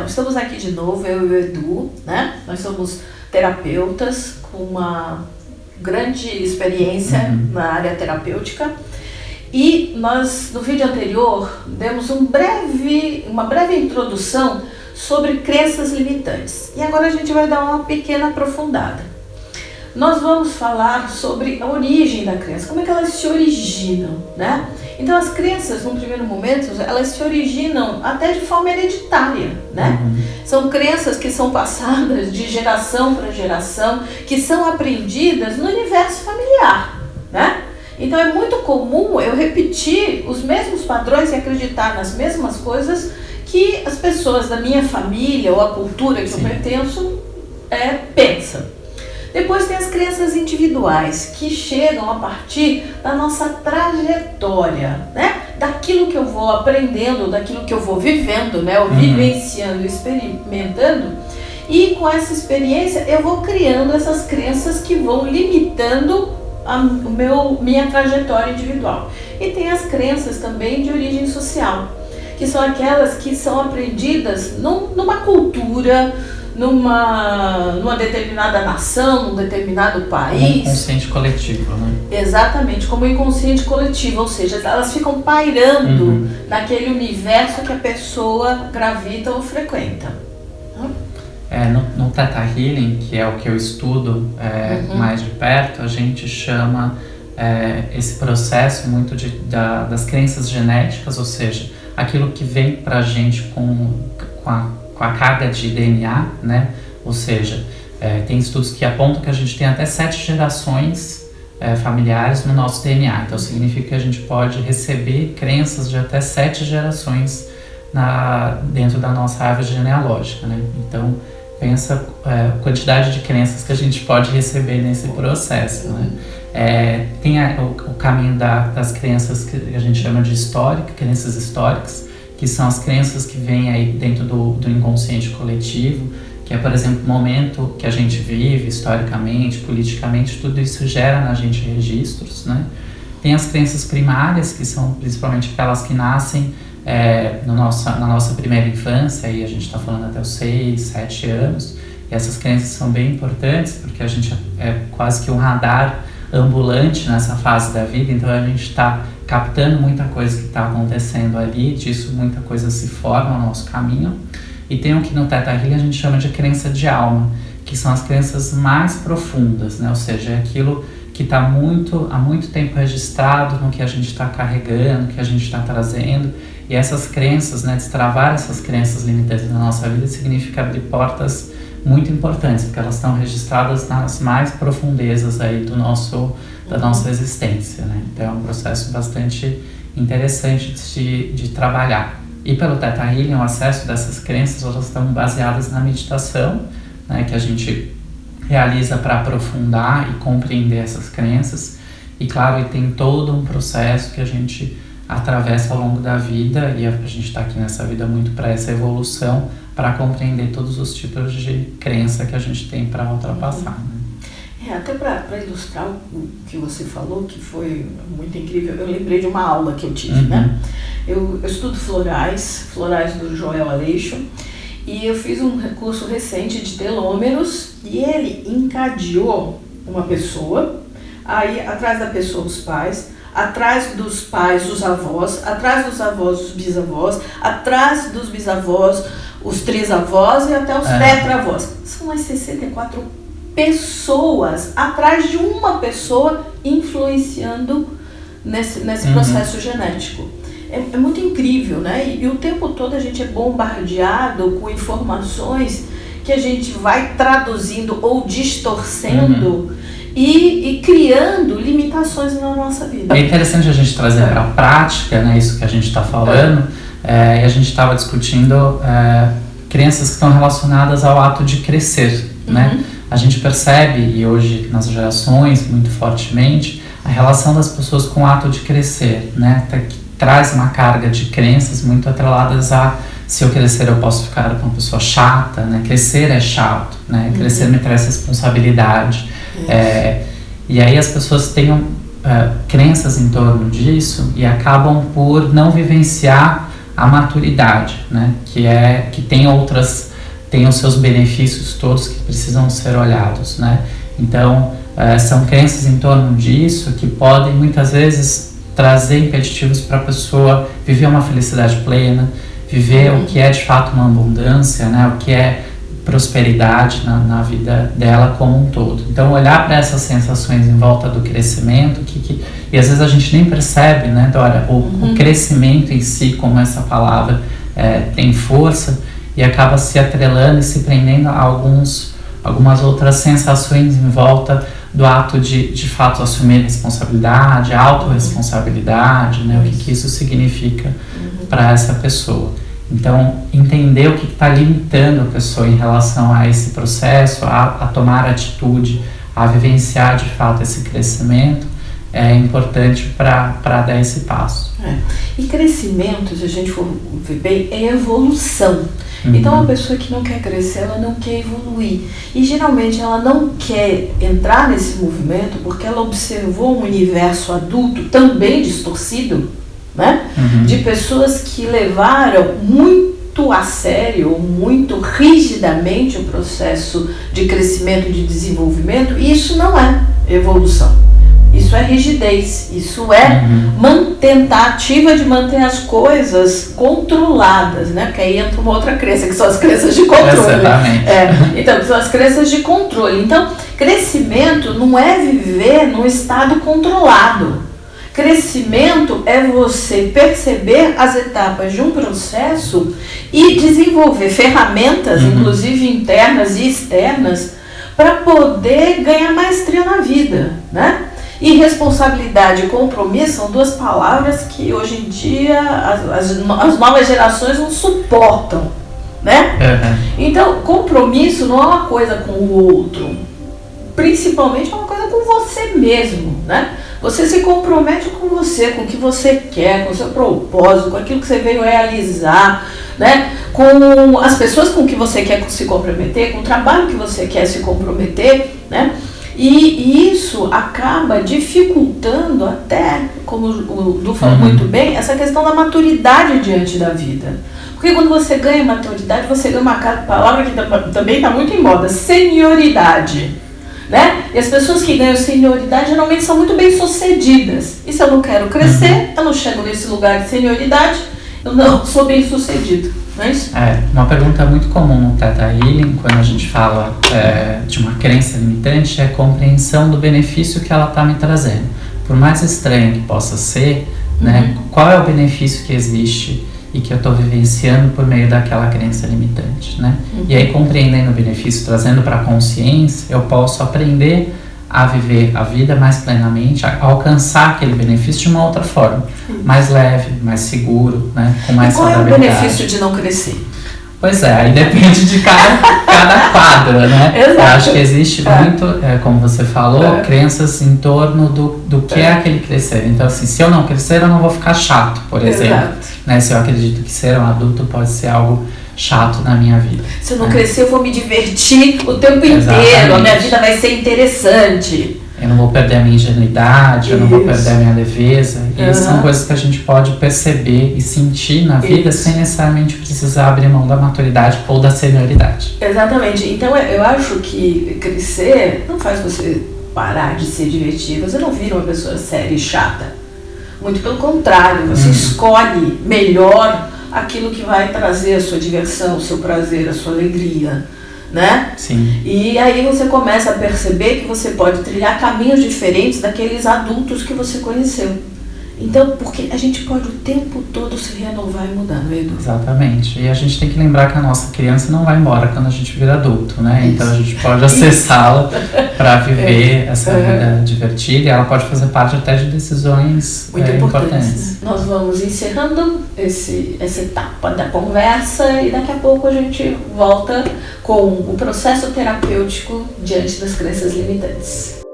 estamos aqui de novo, eu e o Edu, né? Nós somos terapeutas com uma grande experiência na área terapêutica. E nós, no vídeo anterior, demos uma breve introdução sobre crenças limitantes. E agora a gente vai dar uma pequena aprofundada. Nós vamos falar sobre a origem da crença, como é que elas se originam, né? Então as crenças, num primeiro momento, elas se originam até de forma hereditária, né? São crenças que são passadas de geração para geração, que são aprendidas no universo familiar, né? Então é muito comum eu repetir os mesmos padrões e acreditar nas mesmas coisas que as pessoas da minha família ou a cultura que eu pertenço pensam. Depois tem as crenças individuais, que chegam a partir da nossa trajetória, né? Daquilo que eu vou aprendendo, daquilo que eu vou vivendo, né? Ou vivenciando, experimentando. E com essa experiência eu vou criando essas crenças que vão limitando minha trajetória individual. E tem as crenças também de origem social, que são aquelas que são aprendidas numa cultura, numa determinada nação, num determinado país. Como inconsciente coletivo, né? Exatamente, como inconsciente coletivo, ou seja, elas ficam pairando naquele universo que a pessoa gravita ou frequenta. No Theta Healing, que é o que eu estudo mais de perto, a gente chama esse processo muito das crenças genéticas, ou seja, aquilo que vem pra gente com a carga de DNA, né? Ou seja, tem estudos que apontam que a gente tem até 7 gerações familiares no nosso DNA. Então significa que a gente pode receber crenças de até 7 gerações dentro da nossa árvore genealógica, né? Então pensa a quantidade de crenças que a gente pode receber nesse processo, né? Tem o caminho das crenças que a gente chama de crenças históricas, que são as crenças que vêm aí dentro do inconsciente coletivo, que é, por exemplo, o momento que a gente vive historicamente, politicamente, tudo isso gera na gente registros, né? Tem as crenças primárias, que são principalmente aquelas que nascem na nossa primeira infância, aí a gente está falando até os 6, 7 anos, e essas crenças são bem importantes, porque a gente é quase que um radar ambulante nessa fase da vida, então a gente está captando muita coisa que está acontecendo ali, disso muita coisa se forma no nosso caminho. E tem o que no Theta Healing a gente chama de crença de alma, que são as crenças mais profundas, né? Ou seja, é aquilo que está há muito tempo registrado no que a gente está carregando, no que a gente está trazendo. E essas crenças, né, destravar essas crenças limitantes na nossa vida significa abrir portas muito importantes, porque elas estão registradas nas mais profundezas aí da nossa existência, né? Então é um processo bastante interessante de trabalhar. E pelo Theta Healing, o acesso dessas crenças, elas estão baseadas na meditação, né, que a gente realiza para aprofundar e compreender essas crenças. E claro, tem todo um processo que a gente atravessa ao longo da vida, e a gente está aqui nessa vida muito para essa evolução, para compreender todos os tipos de crença que a gente tem para ultrapassar, né? Até para ilustrar o que você falou, que foi muito incrível, eu lembrei de uma aula que eu tive, né? Eu estudo florais do Joel Aleixo, e eu fiz um curso recente de telômeros, e ele encadeou uma pessoa, aí atrás da pessoa os pais, atrás dos pais os avós, atrás dos avós os bisavós, atrás dos bisavós os trisavós e até os tetravós. São as 64 pessoas atrás de uma pessoa influenciando nesse processo genético. É muito incrível, né? E o tempo todo a gente é bombardeado com informações que a gente vai traduzindo ou distorcendo e criando limitações na nossa vida. É interessante a gente trazer para a prática, né, isso que a gente está falando, e a gente estava discutindo crenças que estão relacionadas ao ato de crescer, né? A gente percebe, e hoje nas gerações, muito fortemente, a relação das pessoas com o ato de crescer, né? Que traz uma carga de crenças muito atreladas a se eu crescer eu posso ficar uma pessoa chata, né? Crescer é chato, né? Crescer me traz responsabilidade. E aí as pessoas têm crenças em torno disso e acabam por não vivenciar a maturidade, né? Que tem os seus benefícios todos que precisam ser olhados, né? Então, são crenças em torno disso que podem muitas vezes trazer impeditivos para a pessoa viver uma felicidade plena, viver o que é de fato uma abundância, né? O que é prosperidade na vida dela como um todo. Então, olhar para essas sensações em volta do crescimento, e às vezes a gente nem percebe, né, Dora, o crescimento em si, como essa palavra tem força, e acaba se atrelando e se prendendo a algumas outras sensações em volta do ato de fato assumir responsabilidade, autorresponsabilidade, né, o que isso significa para essa pessoa. Então, entender o que está limitando a pessoa em relação a esse processo, a tomar atitude, a vivenciar de fato esse crescimento, é importante para dar esse passo. E crescimento, se a gente for ver bem, é evolução. Então, uma pessoa que não quer crescer, ela não quer evoluir. E geralmente ela não quer entrar nesse movimento porque ela observou um universo adulto também distorcido, né? De pessoas que levaram muito a sério, muito rigidamente o processo de crescimento e de desenvolvimento, e isso não é evolução. Isso é rigidez, isso é tentativa de manter as coisas controladas, né? Porque aí entra uma outra crença, que são as crenças de controle. Então, são as crenças de controle. Então, crescimento não é viver num estado controlado. Crescimento é você perceber as etapas de um processo e desenvolver ferramentas, inclusive internas e externas, para poder ganhar maestria na vida, né? E responsabilidade e compromisso são duas palavras que hoje em dia as novas gerações não suportam, né? Então, compromisso não é uma coisa com o outro, principalmente é uma coisa com você mesmo, né? Você se compromete com você, com o que você quer, com o seu propósito, com aquilo que você veio realizar, né? Com as pessoas com que você quer se comprometer, com o trabalho que você quer se comprometer, né? E isso acaba dificultando até, como o Du falou muito bem, essa questão da maturidade diante da vida. Porque quando você ganha maturidade, você ganha uma palavra que também está muito em moda, senioridade, né? E as pessoas que ganham senioridade geralmente são muito bem sucedidas. E se eu não quero crescer, eu não chego nesse lugar de senioridade, eu não sou bem sucedido. Não é isso? Uma pergunta muito comum no Theta Healing, quando a gente fala de uma crença limitante, é a compreensão do benefício que ela está me trazendo. Por mais estranho que possa ser, né, qual é o benefício que existe e que eu estou vivenciando por meio daquela crença limitante, né? E aí, compreendendo o benefício, trazendo para a consciência, eu posso aprender a viver a vida mais plenamente, a alcançar aquele benefício de uma outra forma, mais leve, mais seguro, né? Com mais saudabilidade. Qual é o benefício de não crescer? Pois é, aí depende de cada quadro, né? Exato. Eu acho que existe muito, como você falou, crenças em torno do que é aquele crescer. Então, assim, se eu não crescer, eu não vou ficar chato, por exemplo. Né? Se eu acredito que ser um adulto pode ser algo chato na minha vida. Se eu não crescer, eu vou me divertir o tempo inteiro, a minha vida vai ser interessante. Eu não vou perder a minha ingenuidade, eu não vou perder a minha leveza. E são coisas que a gente pode perceber e sentir na vida sem necessariamente precisar abrir mão da maturidade ou da senioridade. Exatamente. Então eu acho que crescer não faz você parar de ser divertido. Você não vira uma pessoa séria e chata. Muito pelo contrário, você escolhe melhor aquilo que vai trazer a sua diversão, o seu prazer, a sua alegria, né? Sim. E aí você começa a perceber que você pode trilhar caminhos diferentes daqueles adultos que você conheceu. Então, porque a gente pode o tempo todo se renovar e mudar, não é, Edu? Exatamente. E a gente tem que lembrar que a nossa criança não vai embora quando a gente vira adulto, né? Isso. Então a gente pode acessá-la para viver essa vida divertida, e ela pode fazer parte até de decisões muito importantes. Nós vamos encerrando essa etapa da conversa e daqui a pouco a gente volta com o processo terapêutico diante das crenças limitantes.